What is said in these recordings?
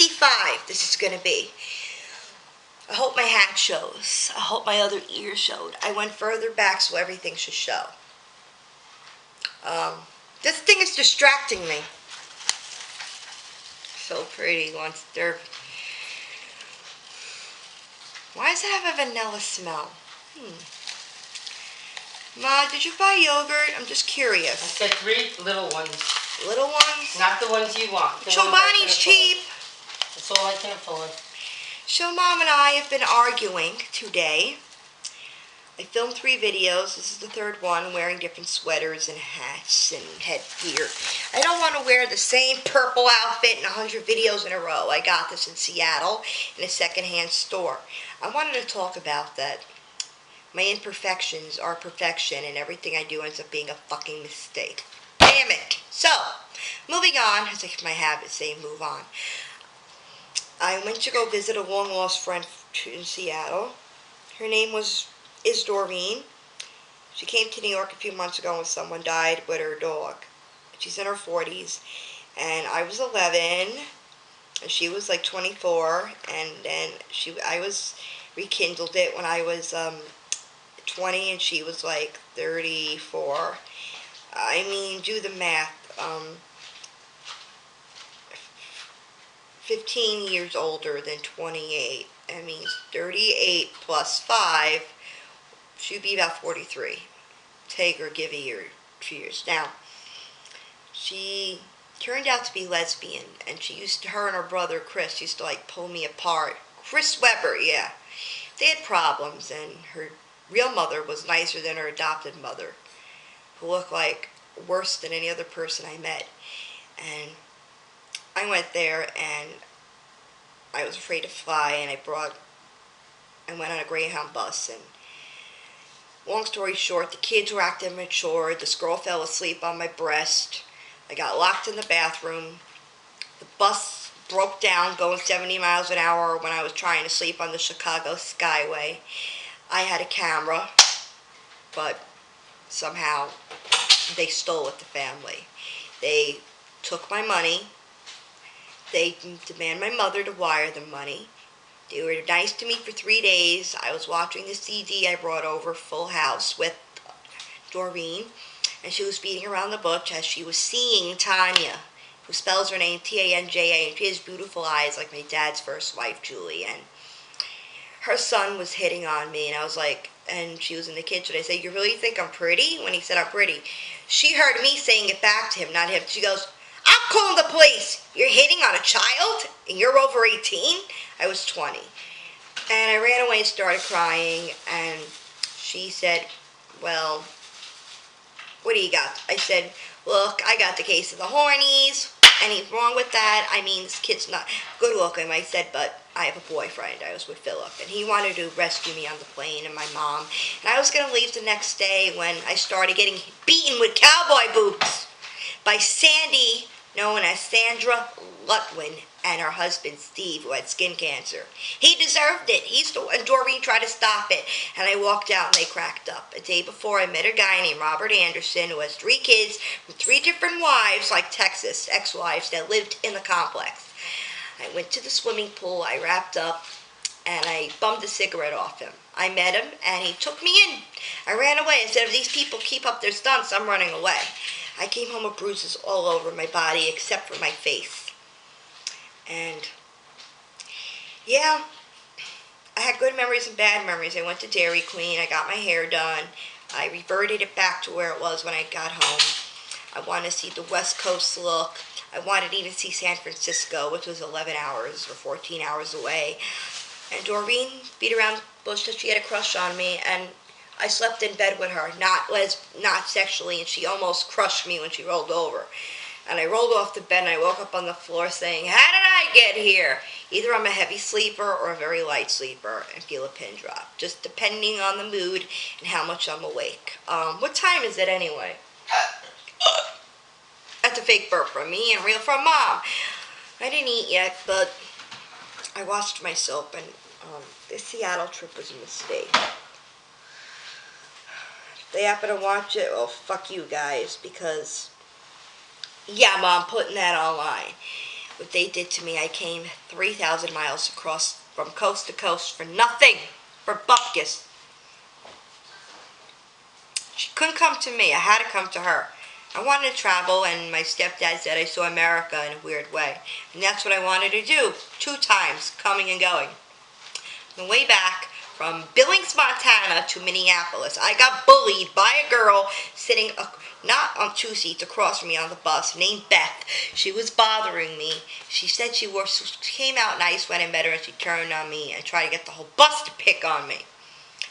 65 this is going to be. I hope my hat shows. I hope my other ear showed. I went further back so everything should show. This thing is distracting me. So pretty once they're... Why does it have a vanilla smell? Ma, did you buy yogurt? I'm just curious. I said 3 little ones. Little ones? Not the ones you want. Chobani's cheap. That's all I can afford. So Mom and I have been arguing today. I filmed 3 videos. This is the 3rd one, wearing different sweaters and hats and headgear. I don't want to wear the same purple outfit in 100 videos in a row. I got this in Seattle in a secondhand store. I wanted to talk about that. My imperfections are perfection, and everything I do ends up being a fucking mistake. Damn it! So, moving on, as I my habit saying move on. I went to go visit a long-lost friend in Seattle. Her name is Doreen. She came to New York a few months ago when someone died with her dog. She's in her 40s, and I was 11, and she was like 24, and then I was rekindled it when I was 20, and she was like 34. I mean, do the math. 15 years older than 28. That means 38 plus 5 should be about 43. Take or give a year, 2 years. Now, she turned out to be lesbian, and her and her brother Chris used to like pull me apart. Chris Webber, yeah. They had problems, and her real mother was nicer than her adopted mother, who looked like worse than any other person I met. And I went there, and I was afraid to fly, and I went on a Greyhound bus, and long story short, the kids were acting mature. This girl fell asleep on my breast. I got locked in the bathroom. The bus broke down going 70 miles an hour when I was trying to sleep on the Chicago Skyway. I had a camera, but somehow they stole it, the family. They took my money. They demand my mother to wire them money. They were nice to me for 3 days. I was watching the CD I brought over, Full House, with Doreen, and she was beating around the bush as she was seeing Tanya, who spells her name Tanja, and she has beautiful eyes like my dad's first wife, Julie, and her son was hitting on me, and I was like, and she was in the kitchen. I said, "You really think I'm pretty?" When he said I'm pretty. She heard me saying it back to him, not him. She goes, "I'm calling the police. You're hitting on a child, and you're over 18? I was 20. And I ran away and started crying, and she said, "Well, what do you got?" I said, "Look, I got the case of the hornies. Anything wrong with that? I mean, this kid's not good looking." I said, "But I have a boyfriend." I was with Philip, and he wanted to rescue me on the plane, and my mom. And I was going to leave the next day when I started getting beaten with cowboy boots by Sandy, known as Sandra Lutwin, and her husband Steve, who had skin cancer. He deserved it. And Doreen tried to stop it, and I walked out and they cracked up. A day before, I met a guy named Robert Anderson who has 3 kids with 3 different wives, like Texas, ex-wives that lived in the complex. I went to the swimming pool, I wrapped up, and I bummed a cigarette off him. I met him, and he took me in. I ran away. I said, "If these people keep up their stunts, I'm running away." I came home with bruises all over my body except for my face. And, yeah, I had good memories and bad memories. I went to Dairy Queen. I got my hair done. I reverted it back to where it was when I got home. I wanted to see the West Coast look. I wanted to even see San Francisco, which was 11 hours or 14 hours away. And Doreen beat around the bush that she had a crush on me, and I slept in bed with her, not sexually, and she almost crushed me when she rolled over. And I rolled off the bed, and I woke up on the floor saying, "How did I get here?" Either I'm a heavy sleeper or a very light sleeper and feel a pin drop, just depending on the mood and how much I'm awake. What time is it anyway? That's a fake burp from me and real from Mom. I didn't eat yet, but I washed myself, and this Seattle trip was a mistake. If they happen to watch it, well, fuck you guys, because, yeah, Mom, putting that online. what they did to me. I came 3,000 miles across from coast to coast for nothing, for bupkis. She couldn't come to me. I had to come to her. I wanted to travel, and my stepdad said I saw America in a weird way. And that's what I wanted to do, 2 times, coming and going. On the way back from Billings, Montana to Minneapolis, I got bullied by a girl sitting not on 2 seats across from me on the bus named Beth. She was bothering me. She said she came out nice when I met her, and she turned on me and tried to get the whole bus to pick on me.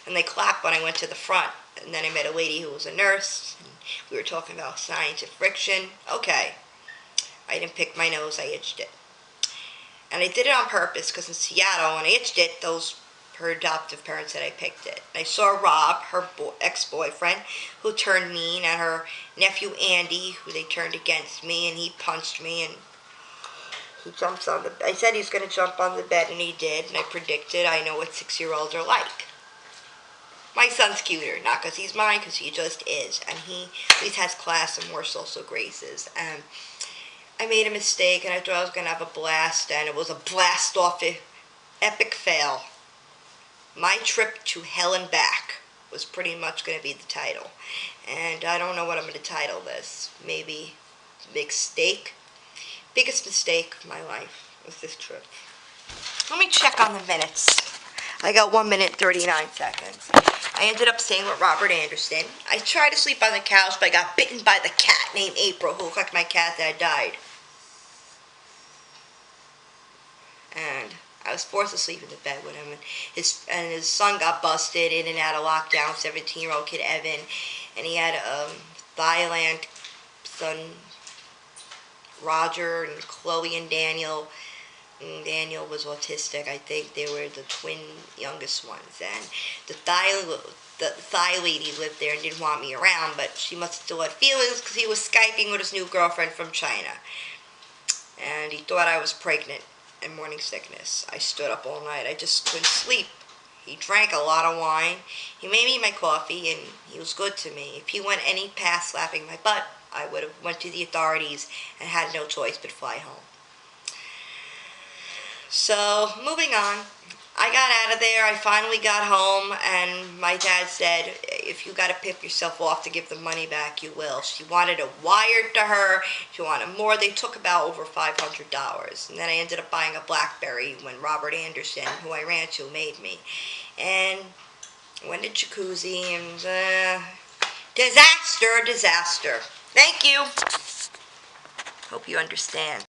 And they clapped when I went to the front. And then I met a lady who was a nurse. And we were talking about science and friction. Okay. I didn't pick my nose. I itched it. And I did it on purpose because in Seattle, when I itched it, her adoptive parents said I picked it. And I saw Rob, her ex-boyfriend, who turned mean, and her nephew Andy, who they turned against me, and he punched me, and he jumps on the. I said he was going to jump on the bed, and he did. And I predicted. I know what 6-year-olds are like. My son's cuter, not because he's mine, because he just is. And he at least has class and more social graces. And I made a mistake, and I thought I was going to have a blast, and it was a blast-off epic fail. My Trip to Hell and Back was pretty much going to be the title. And I don't know what I'm going to title this. Maybe Mistake. Biggest mistake of my life was this trip. Let me check on the minutes. I got 1 minute 39 seconds. I ended up staying with Robert Anderson. I tried to sleep on the couch, but I got bitten by the cat named April, who looked like my cat that died. And I was forced to sleep in the bed with him. And his son got busted in and out of lockdown, 17-year-old kid Evan. And he had Thailand son Roger and Chloe and Daniel. Daniel was autistic. I think they were the twin youngest ones. And the Thai lady lived there and didn't want me around, but she must have still had feelings because he was Skyping with his new girlfriend from China. And he thought I was pregnant and morning sickness. I stood up all night. I just couldn't sleep. He drank a lot of wine. He made me my coffee, and he was good to me. If he went any past slapping my butt, I would have went to the authorities and had no choice but fly home. So, moving on. I got out of there. I finally got home, and my dad said, if you got to pip yourself off to give the money back, you will. She wanted it wired to her. She wanted more. They took about over $500. And then I ended up buying a BlackBerry when Robert Anderson, who I ran to, made me. And went to jacuzzi, and disaster. Thank you. Hope you understand.